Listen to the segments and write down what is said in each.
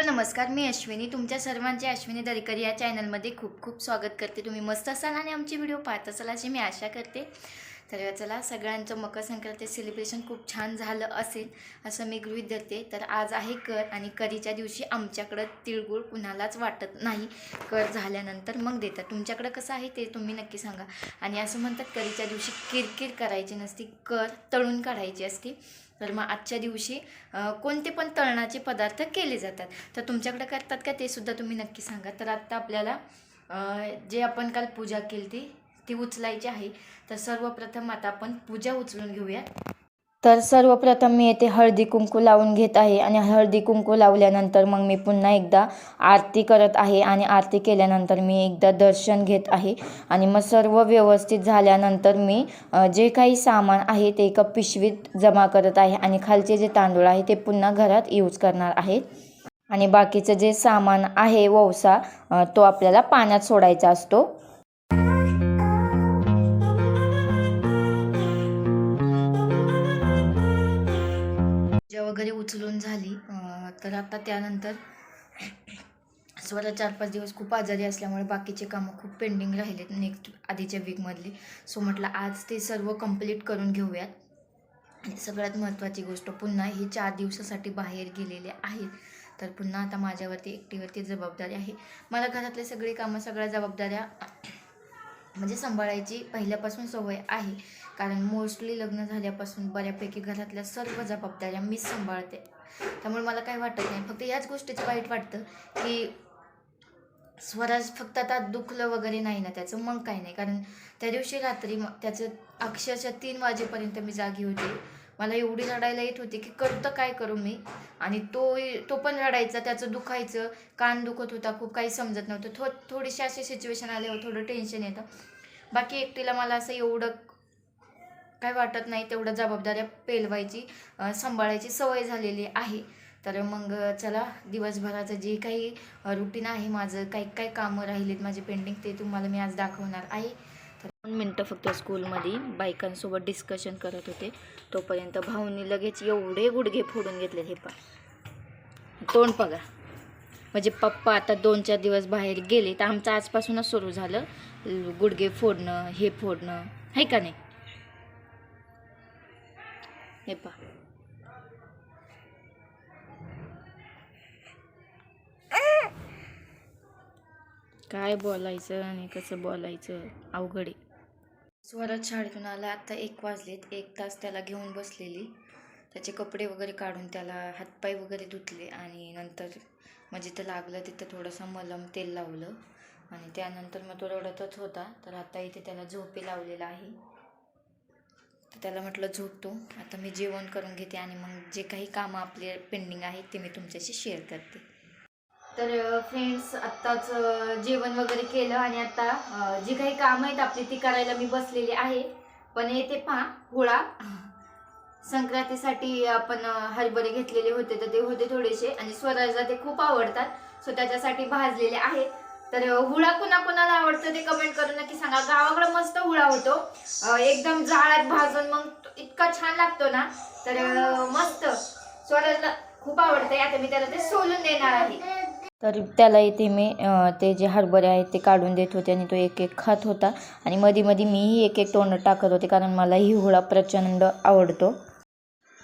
नमस्कार, मी अश्विनी. तुमच्या सर्वांचे अश्विनी दरेकर या चॅनलमध्ये खूप खूप स्वागत करते. तुम्ही मस्त असाल आणि आमची व्हिडिओ पाहत असाल अशी मी आशा करते. तर चला, सगळ्यांचं मकर संक्रांती सेलिब्रेशन खूप छान झालं असेल असं मी गृहीत धरते. तर आज आहे कर आणि करीच्या दिवशी आमच्याकडं तिळगुळ कुणालाच वाटत नाही. कर झाल्यानंतर मग देतात. तुमच्याकडं कसं आहे ते तुम्ही नक्की सांगा. आणि असं म्हणतात करीच्या दिवशी किरकिर करायची नसती, कर तळून काढायची असती. तर मग आजच्या दिवशी कोणते पण तळणाचे पदार्थ केले जातात. तर तुमच्याकडे करतात का ते सुद्धा तुम्ही नक्की सांगा. तर आत्ता आपल्याला जे आपण काल पूजा केली ती उचलायची आहे. तर सर्वप्रथम आता आपण पूजा उचलून घेऊया. तर सर्वप्रथम मी येथे हळदी कुंकू लावून घेत आहे आणि हळदी कुंकू लावल्यानंतर मग मी पुन्हा एकदा आरती करत आहे आणि आरती केल्यानंतर मी एकदा दर्शन घेत आहे. आणि मग सर्व व्यवस्थित झाल्यानंतर मी जे काही सामान आहे ते एका पिशवीत जमा करत आहे आणि खालचे जे तांदूळ आहे ते पुन्हा घरात यूज करणार आहे. आणि बाकीचं जे सामान आहे वौसा तो आपल्याला पाण्यात सोडायचा असतो. पूजा वगैरे उचलून झाली. तर आता त्यानंतर स्वतः 4-5 दिवस खूप आजारी असल्यामुळे बाकीचे कामं खूप पेंडिंग राहिलेत नेक्स्ट आधीच्या वीकमधली. सो म्हटलं आज ते सर्व कंप्लीट करून घेऊयात. आणि सगळ्यात महत्त्वाची गोष्ट, पुन्हा ही 4 दिवसासाठी बाहेर गेलेले आहेत. तर पुन्हा आता माझ्यावरती एकटीवरती जबाबदारी आहे. मला घरातले सगळे कामं सगळ्या जबाबदाऱ्या म्हणजे सांभाळायची पहिल्यापासून सवय आहे. कारण मोस्टली लग्न झाल्यापासून बऱ्यापैकी घरातल्या सर्व जबाबदाऱ्या मीच सांभाळते. त्यामुळे मला काही वाटत नाही. फक्त याच गोष्टीचं वाईट वाटतं की स्वराज फक्त आता दुखलं वगैरे नाही ना त्याचं, मग काही नाही. कारण त्या दिवशी रात्री त्याचं अक्षरशः 3 वाजेपर्यंत मी जागी होते. मला एवढी रडायला येत होती की करतं काय करू मी. आणि तो पण रडायचा, त्याचं दुखायचं, कान दुखत होता खूप, काही समजत नव्हतं. थोडीशी अशी सिच्युएशन आल्यावर थोडं टेन्शन येतं. बाकी एकटीला मला असं एवढं काय वाटत नाही. तेवढं जबाबदाऱ्या पेलवायची सांभाळायची सवय झालेली आहे. तर मग चला, दिवसभराचं जे काही रुटीन आहे माझं, काही कामं राहिलेत माझे पेंडिंग, ते तुम्हाला मी आज दाखवणार आहे. तर 2 मिनटं फक्त स्कूलमध्ये बायकांसोबत डिस्कशन करत होते. तोपर्यंत भाऊनी लगेच एवढे गुडघे फोडून घेतले. हे तोंड बघा. म्हणजे पप्पा आता 2-4 दिवस बाहेर गेले तर आमचं आजपासूनच सुरू झालं गुडघे फोडणं, हे फोडणं, आहे का नाही. हे काय बोलायचं आणि कसं बोलायचं अवघड आहे. स्वराज शाळेतून आला. आता 1 वाजलेत. 1 तास त्याला घेऊन बसलेली. त्याचे कपडे वगैरे काढून त्याला हातपाय वगैरे धुतले आणि नंतर मग जिथं लागलं तिथं थोडंसं मलम तेल लावलं. आणि त्यानंतर मग तो रडतच होता. तर आता इथे त्याला झोपी लावलेला आहे. तर त्याला म्हटलं झोपतो. आता मी जेवण करून घेते आणि मग जे काही कामं आपले पेंडिंग आहेत ते मी तुमच्याशी शेअर करते. तर फ्रेंड्स, आत्ताच जेवण वगैरे केलं आणि आता जी काही कामं आहेत आपली ती करायला मी बसलेली आहे. पण येते पहा, हुळा संक्रांतीसाठी आपण हरभरे घेतलेले होते तर ते होते थोडेसे आणि स्वराजला ते खूप आवडतात. सो त्याच्यासाठी भाजलेले आहेत. तर हुळा कुणाला आवडतं ते कमेंट करून नक्की सांगा. गावाकडे मस्त हुळा होतो, एकदम जाळ्यात भाजून मग इतका छान लागतो ना. तर मस्त स्वराजला खूप आवडतंय. आता मी त्याला ते सोलून देणार आहे. तर त्याला इथे मी ते जे हरभरे आहेत ते काढून देत होते आणि तो एक खात होता. आणि मध्ये मीही एक तोंड टाकत होते कारण मला ही हुळा प्रचंड आवडतो.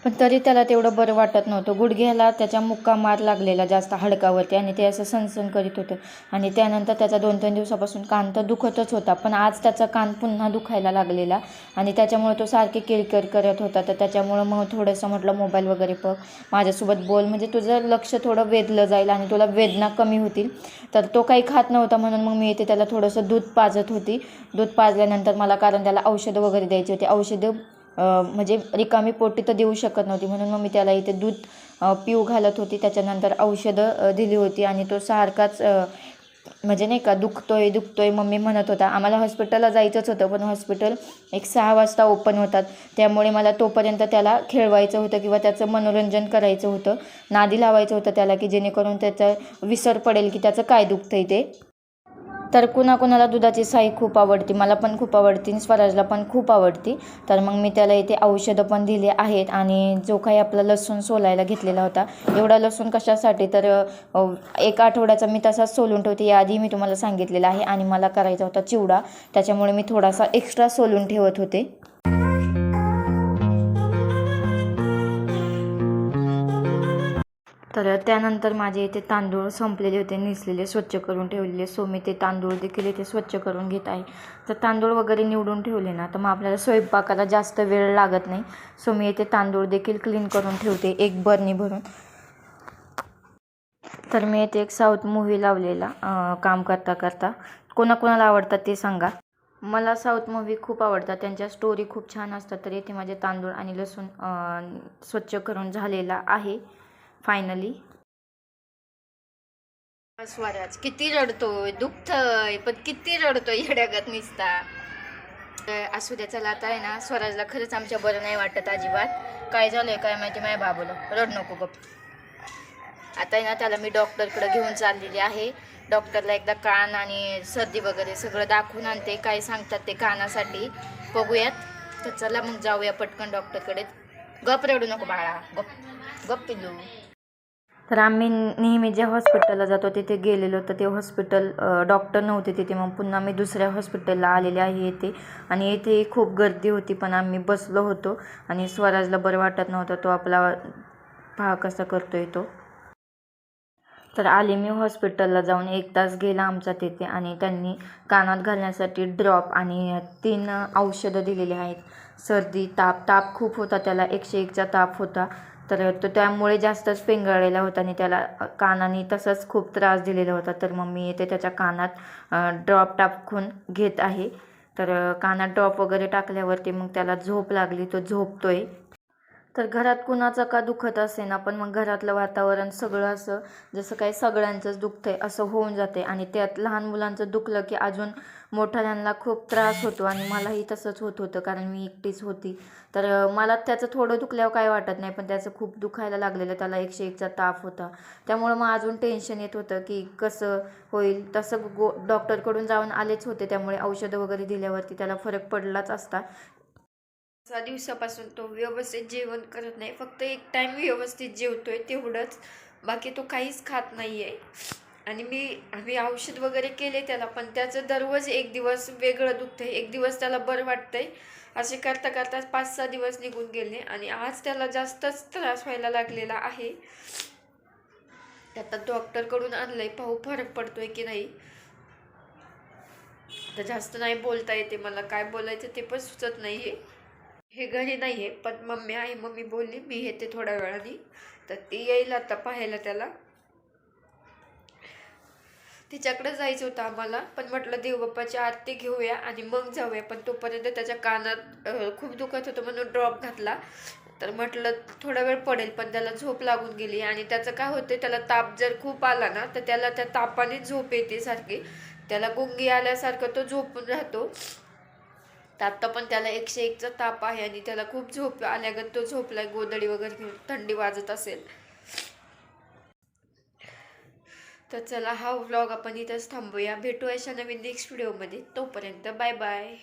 पण तरी त्याला तेवढं बरं वाटत नव्हतं. गुडघ्याला त्याच्या मुक्का मार लागलेला जास्त हाडकावरती आणि ते असं सणसण करीत होतं. आणि त्यानंतर त्याचा 2-3 दिवसापासून कान तर दुखतच होता. पण आज त्याचा कान पुन्हा दुखायला लागलेला आणि त्याच्यामुळे तो सारखे किरकिर करत होता. तर त्याच्यामुळं मग थोडंसं म्हटलं मोबाईल वगैरे बघ, माझ्यासोबत बोल, म्हणजे तुझं लक्ष थोडं वेधलं जाईल आणि तुला वेदना कमी होतील. तर तो काही खात नव्हता म्हणून मग मी इथे त्याला थोडंसं दूध पाजत होती. दूध पाजल्यानंतर मला, कारण त्याला औषधं वगैरे द्यायची होती, औषधं म्हणजे रिकामी पोटी तर देऊ शकत नव्हती म्हणून मग मी त्याला इथे दूध पिऊ घालत होती. त्याच्यानंतर औषधं दिली होती आणि तो सारखाच म्हणजे नाही का दुखतोय मम्मी म्हणत होता. आम्हाला हॉस्पिटलला जायचंच होतं पण हॉस्पिटल 6 वाजता ओपन होतात. त्यामुळे मला तोपर्यंत त्याला खेळवायचं होतं किंवा त्याचं मनोरंजन करायचं होतं, नादी लावायचं होतं त्याला, की जेणेकरून त्याचा विसर पडेल की त्याचं काय दुखतंय ते. तर कुणाकुणाला दुधाची साई खूप आवडते, मला पण खूप आवडते, स्वराजला पण खूप आवडते. तर मग मी त्याला इथे औषधं पण दिले आहेत. आणि जो काही आपला लसूण सोलायला घेतलेला होता, एवढा लसूण कशासाठी, तर 1 आठवड्याचा मी तसाच सोलून ठेवते, याआधी मी तुम्हाला सांगितलेलं आहे. आणि मला करायचा होता चिवडा, त्याच्यामुळे मी थोडासा एक्स्ट्रा सोलून ठेवत होते. तर त्यानंतर माझे इथे तांदूळ संपलेले होते, निसलेले, स्वच्छ करून ठेवलेले. सो मी ते तांदूळ देखील इथे स्वच्छ करून घेत आहे. तर तांदूळ वगैरे निवडून ठेवले ना, तर मग आपल्याला स्वयंपाकाला जास्त वेळ लागत नाही. सो मी इथे तांदूळ देखील क्लीन करून ठेवते, एक बरणी भरून. तर मी इथे एक साऊथ मूव्ही लावलेला काम करता करता. कोणाकोणाला आवडतात ते सांगा. मला साऊथ मूव्ही खूप आवडतात, त्यांच्या स्टोरी खूप छान असतात. तर इथे माझे तांदूळ आणि लसूण स्वच्छ करून झालेला आहे फायनली. स्वराज किती रडतोय, दुखतय पण किती रडतोय येड्यागत निसता. असू द्या, चला आता आहे ना, स्वराजला खरंच आमच्या बरं नाही वाटत अजिबात. काय झालंय काय माहिती माझ्या बाबूला, रड नको गप. आता आहे ना, त्याला मी डॉक्टरकडे घेऊन चाललेली आहे. डॉक्टरला एकदा कान आणि सर्दी वगैरे सगळं दाखवून आणते, काय सांगतात ते कानासाठी बघूयात. तर चला मग जाऊया पटकन डॉक्टरकडे. गप रडू नको बाळा, गप गप पिल्लू. तर आम्ही नेहमी ज्या हॉस्पिटलला जातो तिथे गेलेलो, तर ते हॉस्पिटल डॉक्टर नव्हते तिथे. मग पुन्हा आम्ही दुसऱ्या हॉस्पिटलला आलेले आहे इथे. आणि इथे खूप गर्दी होती, पण आम्ही बसलो होतो. आणि स्वराजला बरं वाटत नव्हतं, तो आपला पहा कसा करतोय तो. तर आले मी हॉस्पिटलला जाऊन, 1 तास गेला आमचा तिथे. आणि त्यांनी कानात घालण्यासाठी ड्रॉप आणि 3 औषधं दिलेली आहेत. सर्दी, ताप खूप होता त्याला, 101चा ताप होता. तर तो त्यामुळे जास्तच पेंगाळलेला होता आणि त्याला कानाने तसंच खूप त्रास दिलेला होता. तर मग मी इथे त्याच्या कानात ड्रॉप टाकून घेत आहे. तर कानात ड्रॉप वगैरे टाकल्यावरती मग त्याला झोप लागली, तो झोपतोय. तर घरात कुणाचं का दुखत असे ना, पण मग घरातलं वातावरण सगळं असं जसं काही सगळ्यांचंच दुखतंय असं होऊन जाते. आणि त्यात लहान मुलांचं दुखलं की अजून मोठ्यांना खूप त्रास होतो. आणि मलाही तसंच होत होतं, कारण मी एकटीच होती. तर मला त्याचं थोडं दुखल्यावर काय वाटत नाही, पण त्याचं खूप दुखायला लागलेलं, त्याला 101चा ताप होता. त्यामुळं मग अजून टेन्शन येत होतं की कसं होईल. तसं डॉक्टरकडून जाऊन आलेच होते, त्यामुळे औषधं वगैरे दिल्यावरती त्याला फरक पडलाच असता. 6 दिवसापासून तो व्यवस्थित जेवण करत नाही, फक्त एक टाइम व्यवस्थित जेवतोय तेवढंच, बाकी तो काहीच खात नाही आहे. आणि आम्ही औषध वगैरे केले त्याला, पण त्याचं दररोज एक दिवस वेगळं दुखतंय, एक दिवस त्याला बरं वाटतंय. असे करता करता 5-6 दिवस निघून गेले आणि आज त्याला जास्तच त्रास व्हायला लागलेला आहे. आता डॉक्टरकडून आणलंय, पाहू फरक पडतोय की नाही. तर जास्त नाही बोलता येते मला, काय बोलायचं ते पण सुचत नाहीये. हे घरी नाही आहे, पण मम्मी आहे. मम्मी बोलली मी येते थोड्या वेळाने, तर ती येईल आता पाहायला त्याला. तिच्याकडे जायचं होतं आम्हाला, पण म्हटलं देवबाप्पाची आरती घेऊया आणि मग जाऊया. पण तोपर्यंत त्याच्या कानात खूप दुखत होतं म्हणून ड्रॉप घातला. तर म्हटलं थोडा वेळ पडेल, पण त्याला झोप लागून गेली. आणि त्याचं काय होतं, त्याला ताप जर खूप आला ना, तर त्याला त्या तापाने झोप येते सारखी, त्याला गुंगी आल्यासारखं तो झोपून राहतो. तर आत्ता पण त्याला 101चा ताप आहे आणि त्याला खूप झोप आल्यागत तो झोपलाय, गोदडी वगैरे घेऊन, थंडी वाजत असेल. तर चला, हा व्लॉग आपण इथंच थांबूया. भेटूया अशा नवीन नेक्स्ट व्हिडिओमध्ये. तोपर्यंत बाय बाय.